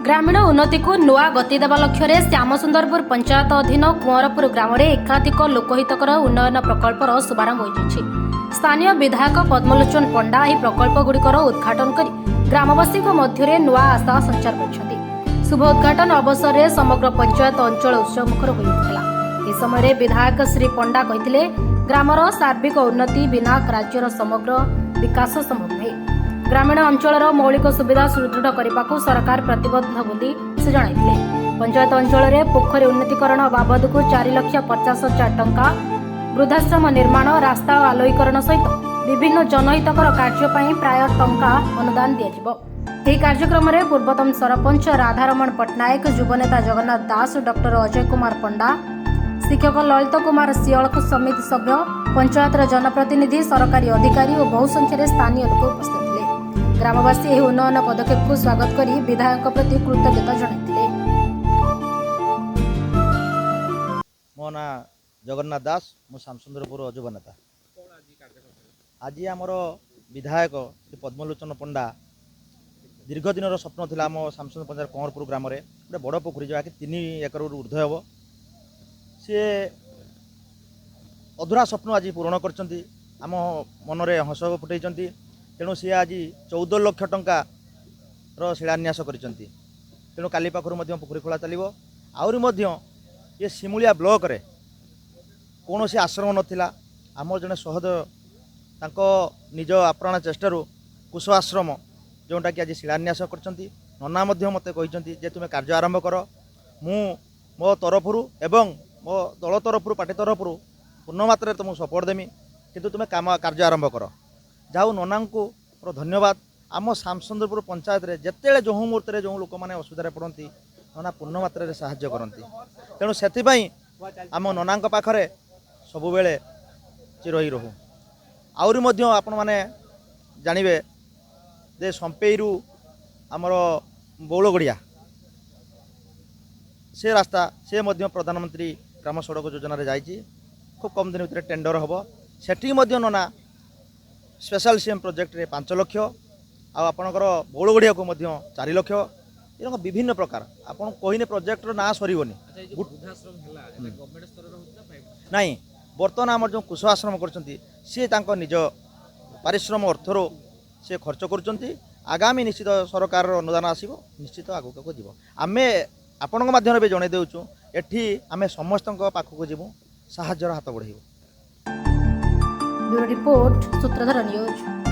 ग्रामीण उन्नति को नुआ गति देवा लक्ष्य में श्यामसुंदरपुर पंचायत अधीन कुंवरपुर ग्राम में एकाधिक लोकहितकर उन्नयन प्रकल्पर शुभारंभ होइछि। स्थानीय विधायक पद्मलोचन पंडा ଏହି प्रकल्पଗୁଡ଼ିକର उद्घाटन କରି ଗ୍ରାମବାସୀଙ୍କ ମଧ୍ୟରେ ନୂଆ ଆଶା ସଞ୍ଚାର କରିଛନ୍ତି। शुभ उद्घाटन अवसर में समग्र पंचायत अंचल उत्सवमुखर हो उठिला। इस समय विधायक श्री पंडा कहिथिले ग्रामर सार्विक उन्नति बिना राज्यर समग्र विकास संभव नहे। ग्रामीण अंचल मौलिक सुविधा सुदृढ़ करने को सरकार प्रतिबद्ध बोली से जणाइथिले। पंचायत अंचल में पोखरी उन्नतीकरण बाबद को 4,50,000 टंका, वृद्धाश्रम निर्माण, रास्ता और आलोईकरण सहित विभिन्न जनहितकर कार्य प्राय टंका अनुदान दिया। ଏହି କାର୍ଯ୍ୟକ୍ରମରେ ପୂର୍ବତନ ସରପଞ୍ଚ ରାଧାରମଣ ପଟ୍ଟନାୟକ, ଯୁବନେତା ଜଗନ୍ନାଥ ଦାସ, ଡକ୍ଟର ଅଜୟ କୁମାର ପଣ୍ଡା, ଶିକ୍ଷକ ଲଳିତ କୁମାର ସିଅଳକ, ସମିତି ସଭ୍ୟ, ପଞ୍ଚାୟତର ଜନପ୍ରତିନିଧି, ସରକାରୀ ଅଧିକାରୀ ଓ ବହୁ ସଂଖ୍ୟାରେ ସ୍ଥାନୀୟ ଲୋକ ଉପସ୍ଥିତ ଥିଲେ। ଗ୍ରାମବାସୀ ଏହି ଉନ୍ନୟନ ପଦକ୍ଷେପକୁ ସ୍ୱାଗତ କରି ବିଧାୟକଙ୍କ ପ୍ରତି କୃତଜ୍ଞତା ଜଣାଇଥିଲେ। ମୋ ନାଁ ଜଗନ୍ନାଥ ଦାସ, ମୁଁ ଶ୍ୟାମସୁନ୍ଦରପୁର ଯୁବନେତା। ଆଜି ଆମର ବିଧାୟକ ଶ୍ରୀ ପଦ୍ମଲୋଚନ ପଣ୍ଡା दीर्घ दिन स्वप्न था आम श्यामसुंदर पंचायत कुंवरपुर ग्राम में गोटे बड़ पोखरी जहाँकि 3 एकर ऊर्ध्व हम सी अधूरा स्वप्न आज पूरण कर मनरे हस फुटे। तेणु सी आज 14 लाख टंका शिलान्यास कर। तेणु काली पाखर पोखरी खोला चलो। आहरी ये सिमुलिया ब्लॉक रे कौन सी आश्रम नाला। आम जड़े सहद निज आप्राण चेष्टार कुश आश्रम जोटा कि आज शिलान्यास कर। नना मत कहते तुम्हें कार्य आरंभ कर, मु मो तरफ एवं मो दल तरफ पार्टी तरफ पूर्ण मात्रा तुमको सपोर्ट देमी, किंतु तुम्हें काम कार्य आरंभ कर। जाऊ नना को धन्यवाद। आम श्यामसुंदरपुर पंचायत रे जिते जो मुहूर्त जो लोक मैंने असुविधा पड़ती नना पूर्ण मात्रा साहाय्य करती। तेणु से आम नना पाखरे सबु बेले चिर ही रहू। आहरी आपण मैंने जानवे जे संपेरु आमर बौलगड़िया से रास्ता से प्रधानमंत्री ग्राम सड़क योजना रे जाइए। खूब कम दिन भर टेंडर हम सेठी नना स्पेशल सीएम प्रोजेक्ट रे 5 लाख आपणकर बौलगड़िया को 4 लाख ये विभिन्न प्रकार आपन कहने प्रोजेक्ट ना सरीबनी नहीं। बर्तमान आम जो कुश आश्रम कर निज पारिश्रम अर्थर से खर्च करुँच। आगामी निश्चित सरकार अनुदान आसो निश्चित आगक जीव। आम आपण माध्यम भी जन देचु एठी आम समस्त पाखक जीवु साहाय्यर हाथ बढ़ेबू। Bureau report Sutradhar news.